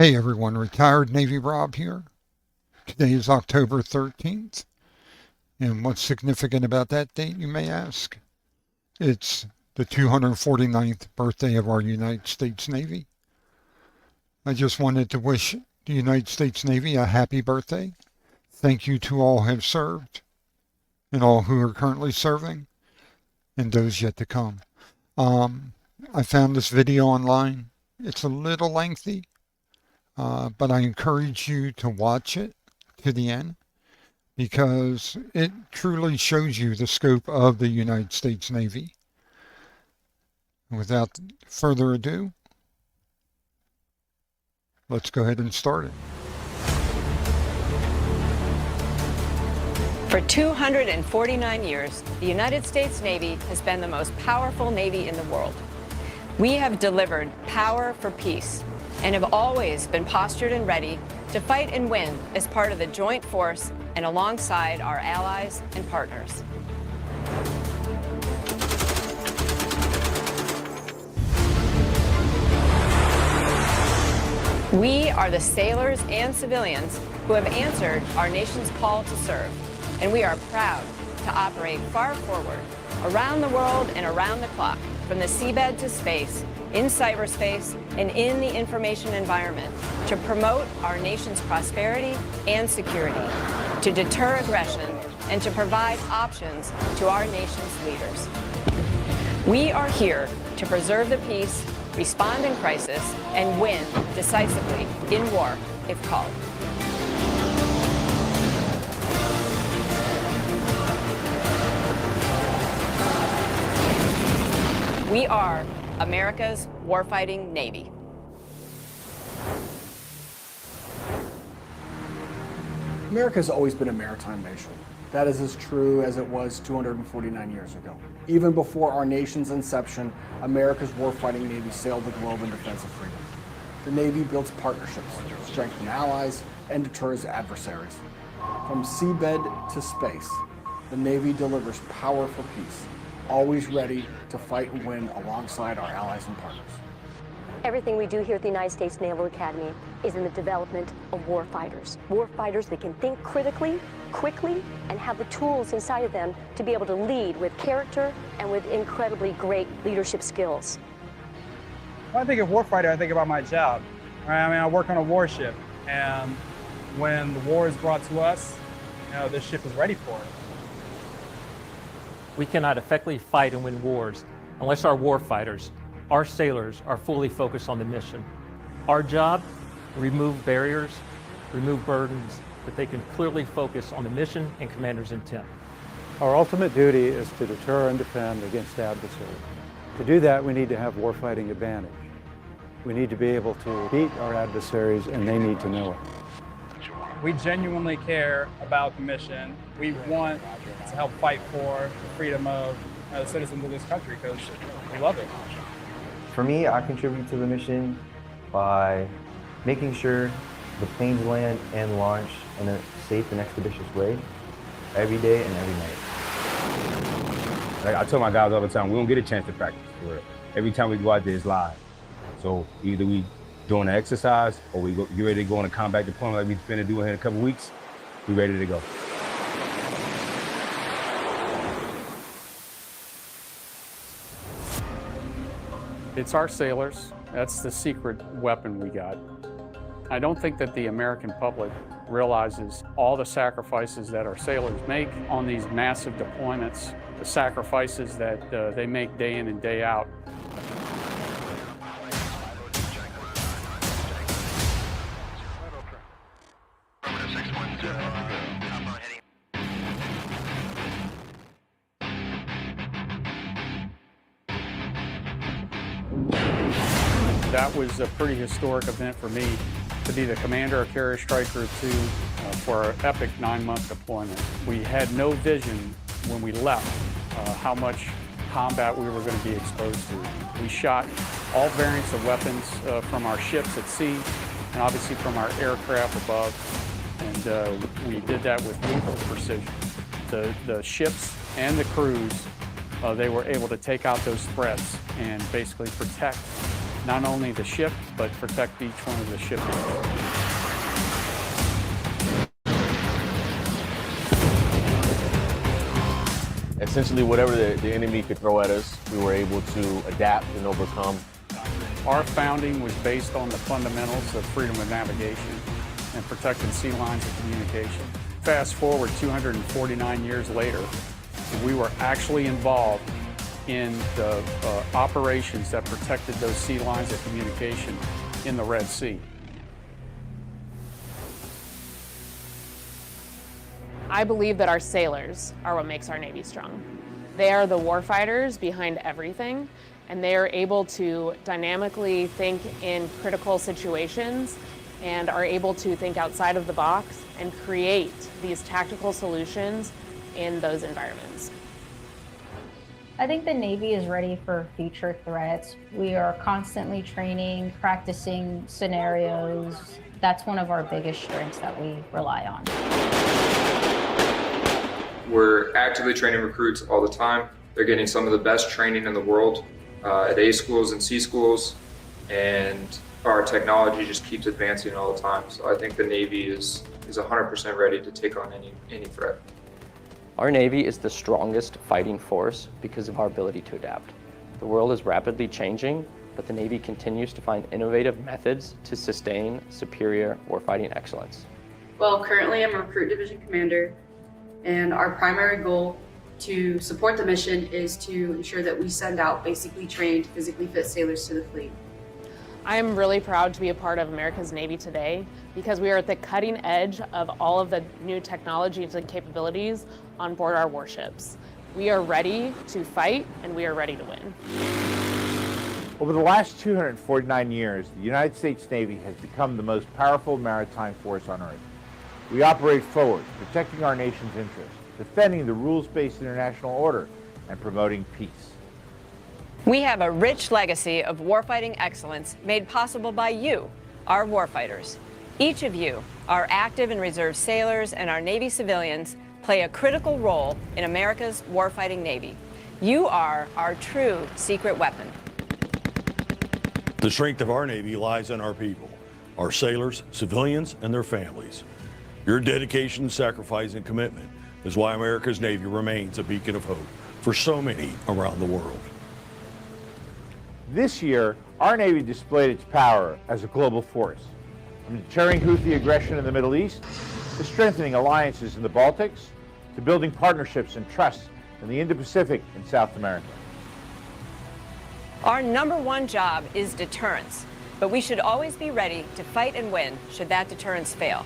Hey everyone, retired Navy Rob here. Today is October 13th, and what's significant about that date, you may ask? It's the 249th birthday of our United States Navy. I just wanted to wish the United States Navy a happy birthday. Thank you to all who have served, and all who are currently serving, and those yet to come. I found this video online. It's a little lengthy, but I encourage you to watch it to the end because it truly shows you the scope of the United States Navy. Without further ado, let's go ahead and start it. For 249 years, the United States Navy has been the most powerful Navy in the world. We have delivered power for peace and have always been postured and ready to fight and win as part of the joint force and alongside our allies and partners. We are the sailors and civilians who have answered our nation's call to serve, and we are proud to operate far forward, around the world and around the clock, from the seabed to space, in cyberspace, and in the information environment, to promote our nation's prosperity and security, to deter aggression, and to provide options to our nation's leaders. We are here to preserve the peace, respond in crisis, and win decisively in war if called. We are America's warfighting Navy. America has always been a maritime nation. That is as true as it was 249 years ago. Even before our nation's inception, America's warfighting Navy sailed the globe in defense of freedom. The Navy builds partnerships, strengthens allies, and deters adversaries. From seabed to space, the Navy delivers power for peace, always ready to fight and win alongside our allies and partners. Everything we do here at the United States Naval Academy is in the development of warfighters. Warfighters that can think critically, quickly, and have the tools inside of them to be able to lead with character and with incredibly great leadership skills. When I think of warfighter, I think about my job. Right? I work on a warship, and when the war is brought to us, this ship is ready for it. We cannot effectively fight and win wars unless our warfighters, our sailors, are fully focused on the mission. Our job, remove barriers, remove burdens, that they can clearly focus on the mission and commander's intent. Our ultimate duty is to deter and defend against adversaries. To do that, we need to have warfighting advantage. We need to be able to beat our adversaries, and they need to know it. We genuinely care about the mission. We want to help fight for the freedom of the citizens of this country because we love it. For me, I contribute to the mission by making sure the planes land and launch in a safe and expeditious way every day and every night. Like I tell my guys all the time, we don't get a chance to practice for it. Every time we go out there, it's live. So either we doing an exercise or we get ready to go on a combat deployment like we're finna do in a couple weeks, we ready to go. It's our sailors. That's the secret weapon we got. I don't think that the American public realizes all the sacrifices that our sailors make on these massive deployments, the sacrifices that they make day in and day out. That was a pretty historic event for me to be the commander of Carrier Strike Group 2 for our epic 9-month deployment. We had no vision when we left how much combat we were going to be exposed to. We shot all variants of weapons from our ships at sea and obviously from our aircraft above, and we did that with lethal precision. The ships and the crews, they were able to take out those threats and basically protect not only the ship, but protect each one of the shipping. Essentially, whatever the enemy could throw at us, we were able to adapt and overcome. Our founding was based on the fundamentals of freedom of navigation and protecting sea lines of communication. Fast forward 249 years later, we were actually involved in the operations that protected those sea lines of communication in the Red Sea. I believe that our sailors are what makes our Navy strong. They are the warfighters behind everything, and they are able to dynamically think in critical situations and are able to think outside of the box and create these tactical solutions in those environments. I think the Navy is ready for future threats. We are constantly training, practicing scenarios. That's one of our biggest strengths that we rely on. We're actively training recruits all the time. They're getting some of the best training in the world at A schools and C schools, and our technology just keeps advancing all the time. So I think the Navy is 100% ready to take on any threat. Our Navy is the strongest fighting force because of our ability to adapt. The world is rapidly changing, but the Navy continues to find innovative methods to sustain superior warfighting excellence. Well, currently I'm a recruit division commander, and our primary goal to support the mission is to ensure that we send out basically trained, physically fit sailors to the fleet. I am really proud to be a part of America's Navy today because we are at the cutting edge of all of the new technologies and capabilities on board our warships. We are ready to fight, and we are ready to win. Over the last 249 years, the United States Navy has become the most powerful maritime force on Earth. We operate forward, protecting our nation's interests, defending the rules-based international order, and promoting peace. We have a rich legacy of warfighting excellence made possible by you, our warfighters. Each of you, our active and reserve sailors and our Navy civilians, play a critical role in America's warfighting Navy. You are our true secret weapon. The strength of our Navy lies in our people, our sailors, civilians, and their families. Your dedication, sacrifice, and commitment is why America's Navy remains a beacon of hope for so many around the world. This year, our Navy displayed its power as a global force, from deterring Houthi aggression in the Middle East, to strengthening alliances in the Baltics, to building partnerships and trust in the Indo-Pacific and South America. Our number one job is deterrence, but we should always be ready to fight and win should that deterrence fail.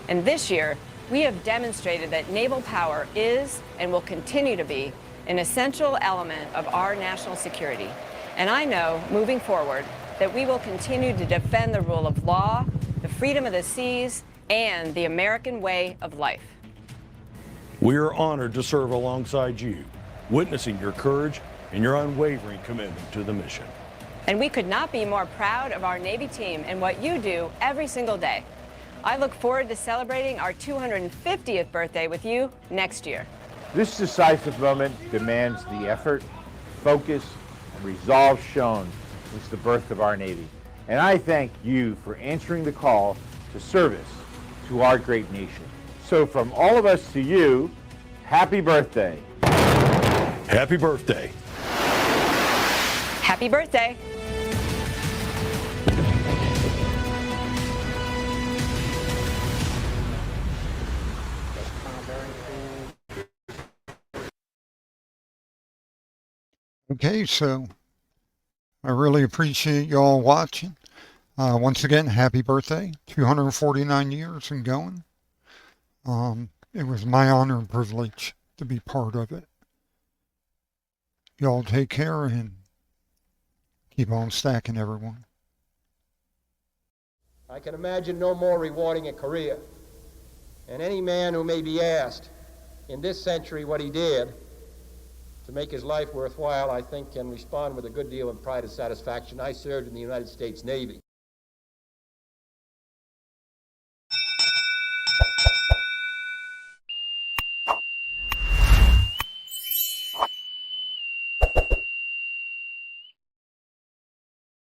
And this year, we have demonstrated that naval power is and will continue to be an essential element of our national security. And I know, moving forward, that we will continue to defend the rule of law, the freedom of the seas, and the American way of life. We are honored to serve alongside you, witnessing your courage and your unwavering commitment to the mission. And we could not be more proud of our Navy team and what you do every single day. I look forward to celebrating our 250th birthday with you next year. This decisive moment demands the effort, focus, and resolve shown since the birth of our Navy. And I thank you for answering the call to service to our great nation. So from all of us to you, happy birthday. Happy birthday. Happy birthday. Okay, so I really appreciate y'all watching. Once again, happy birthday, 249 years and going. It was my honor and privilege to be part of it. Y'all take care and keep on stacking, everyone. I can imagine no more rewarding a career. And any man who may be asked in this century what he did to make his life worthwhile, I think can respond with a good deal of pride and satisfaction. I served in the United States Navy.